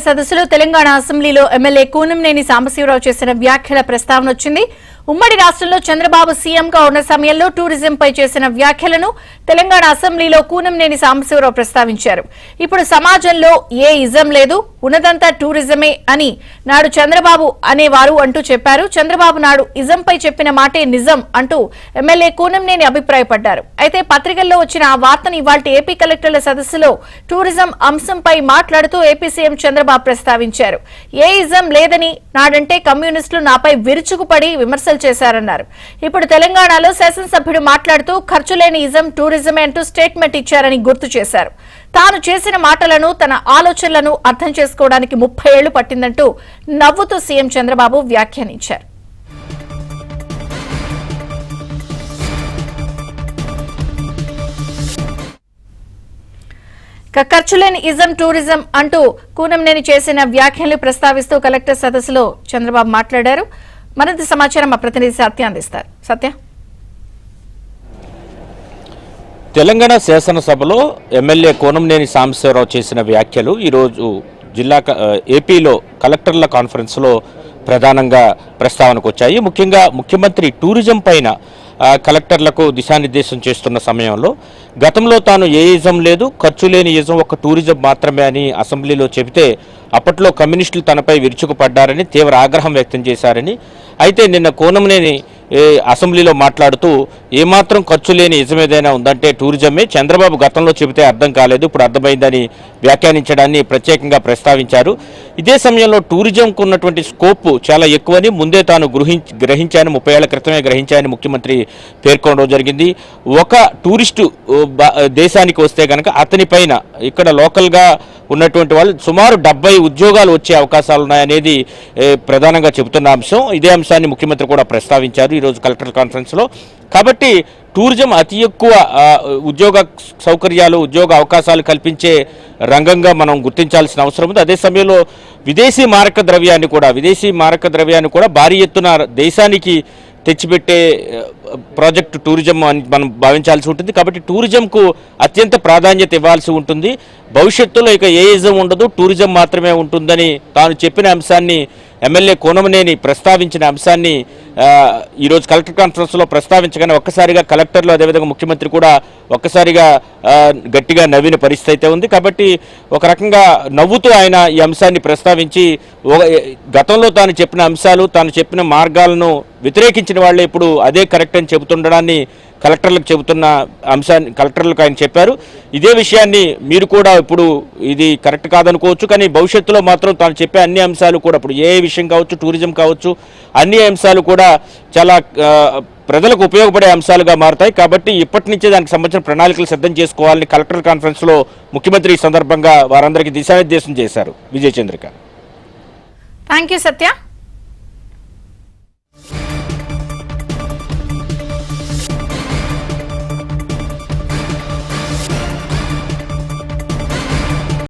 సదస్సులో తెలంగాణ అసెంబ్లీలో ఎమ్మెల్యే కూనంనేని సాంబశివరావు చేసిన వ్యాఖ్యల ప్రస్తావన వచ్చింది. ఉమ్మడి రాష్ట్రంలో చంద్రబాబు సీఎంగా ఉన్న సమయంలో టూరిజంపై చేసిన వ్యాఖ్యలను తెలంగాణ అసెంబ్లీలో కూనంనేని సాంబశివరావు ప్రస్తావించారు. ఇప్పుడు సమాజంలో ఏ ఇజం లేదు, ఉన్నదంతా టూరిజమే అని నాడు చంద్రబాబు అనేవారు అంటూ చెప్పారు. చంద్రబాబు నాడు ఇజంపై చెప్పిన మాటే నిజం అంటూ ఎమ్మెల్యే కూనంనేని అభిప్రాయపడ్డారు. అయితే పత్రికల్లో వచ్చిన ఆ వార్తను ఇవాల్టి ఏపీ కలెక్టర్ల సదస్సులో టూరిజం అంశంపై మాట్లాడుతూ ఏపీ సీఎం చంద్రబాబు ప్రస్తావించారు. ఏ ఇజం లేదని, నాడంటే కమ్యూనిస్టులు నాపై విరుచుకుపడి విమర్శలు చేశారన్నారు. ఇప్పుడు తెలంగాణలో శాసనసభ్యుడు మాట్లాడుతూ ఖర్చు లేని ఇజం టూరిజమే అంటూ స్టేట్మెంట్ ఇచ్చారని గుర్తు చేశారు. తాను చేసిన మాటలను, తన ఆలోచనలను అర్థం చేసుకోవడానికి 30 ఏళ్లు పట్టిందంటూ నవ్వుతూ సీఎం చంద్రబాబు వ్యాఖ్యానించారు. ఖర్చులేని ఇజం టూరిజం అంటూ కూనంనేని చేసిన వ్యాఖ్యలు ప్రస్తావిస్తూ కలెక్టర్ సదస్సులో చంద్రబాబు మాట్లాడారు. మరింత సమాచారం మా ప్రతినిధి సత్య అందిస్తారు. సత్య, తెలంగాణ శాసనసభలో ఎమ్మెల్యే కూనంనేని సాంబశివరావు చేసిన వ్యాఖ్యలు ఈరోజు ఏపీలో కలెక్టర్ల కాన్ఫరెన్స్లో ప్రధానంగా ప్రస్తావనకు వచ్చాయి. ముఖ్యంగా ముఖ్యమంత్రి టూరిజం పైన కలెక్టర్లకు దిశానిర్దేశం చేస్తున్న సమయంలో గతంలో తాను ఏ ఇజం లేదు, ఖర్చు లేని ఇజం ఒక టూరిజం మాత్రమే అని అసెంబ్లీలో చెబితే అప్పట్లో కమ్యూనిస్టులు తనపై విరుచుకుపడ్డారని, తీవ్ర ఆగ్రహం వ్యక్తం చేశారని, అయితే నిన్న కూనంనేని అసెంబ్లీలో మాట్లాడుతూ ఏమాత్రం ఖర్చు లేని ఇజం ఏదైనా ఉందంటే టూరిజమే, చంద్రబాబు గతంలో చెబితే అర్థం కాలేదు, ఇప్పుడు అర్థమైందని వ్యాఖ్యానించడాన్ని ప్రత్యేకంగా ప్రస్తావించారు. ఇదే సమయంలో టూరిజంకు ఉన్నటువంటి స్కోప్ చాలా ఎక్కువని ముందే తాను గ్రహించాను, 30 ఏళ్ల క్రితమే గ్రహించాయని ముఖ్యమంత్రి పేర్కొనడం జరిగింది. ఒక టూరిస్టు దేశానికి వస్తే కనుక అతని పైన ఇక్కడ లోకల్గా ఉన్నటువంటి వాళ్ళు సుమారు 70 ఉద్యోగాలు వచ్చే అవకాశాలు ఉన్నాయనేది ప్రధానంగా చెబుతున్న అంశం. ఇదే అంశాన్ని ముఖ్యమంత్రి కూడా ప్రస్తావించారు ఈరోజు కలెక్టర్ కాన్ఫరెన్స్లో. కాబట్టి టూరిజం అతి ఎక్కువ ఉద్యోగ సౌకర్యాలు, ఉద్యోగ అవకాశాలు కల్పించే రంగంగా మనం గుర్తించాల్సిన అవసరం ఉంది. అదే సమయంలో విదేశీ మారక ద్రవ్యాన్ని కూడా భారీ ఎత్తున దేశానికి తెచ్చిపెట్టే ప్రాజెక్టు టూరిజం అని మనం భావించాల్సి ఉంటుంది. కాబట్టి టూరిజంకు అత్యంత ప్రాధాన్యత ఇవ్వాల్సి ఉంటుంది. భవిష్యత్తులో ఇక ఏ ఇజం ఉండదు, టూరిజం మాత్రమే ఉంటుందని తాను చెప్పిన అంశాన్ని ఎమ్మెల్యే కూనంనేని ప్రస్తావించిన అంశాన్ని ఈరోజు కలెక్టర్ కాన్ఫరెన్స్లో ప్రస్తావించగానే ఒక్కసారిగా కలెక్టర్లు అదేవిధంగా ముఖ్యమంత్రి కూడా ఒక్కసారిగా గట్టిగా నవ్విన పరిస్థితి అయితే ఉంది. కాబట్టి ఒక రకంగా నవ్వుతూ ఆయన ఈ అంశాన్ని ప్రస్తావించి గతంలో తాను చెప్పిన అంశాలు, తాను చెప్పిన మార్గాలను వ్యతిరేకించిన వాళ్ళే ఇప్పుడు అదే కరెక్ట్ అని చెబుతుండడాన్ని కలెక్టర్లకు చెబుతున్న అంశాన్ని కలెక్టర్లకు ఆయన చెప్పారు. ఇదే విషయాన్ని మీరు కూడా ఇప్పుడు ఇది కరెక్ట్ కాదనుకోవచ్చు, కానీ భవిష్యత్తులో మాత్రం తాను చెప్పే అన్ని అంశాలు కూడా ఇప్పుడు ఏ విషయం కావచ్చు, టూరిజం కావచ్చు, అన్ని అంశాలు కూడా చాలా ప్రజలకు ఉపయోగపడే అంశాలుగా మారుతాయి. కాబట్టి ఇప్పటి నుంచే దానికి సంబంధించిన ప్రణాళికలు సిద్ధం చేసుకోవాలని కలెక్టర్ కాన్ఫరెన్స్లో ముఖ్యమంత్రి ఈ సందర్భంగా వారందరికీ దిశానిర్దేశం చేశారు. విజయచంద్రిక. Thank you Satya.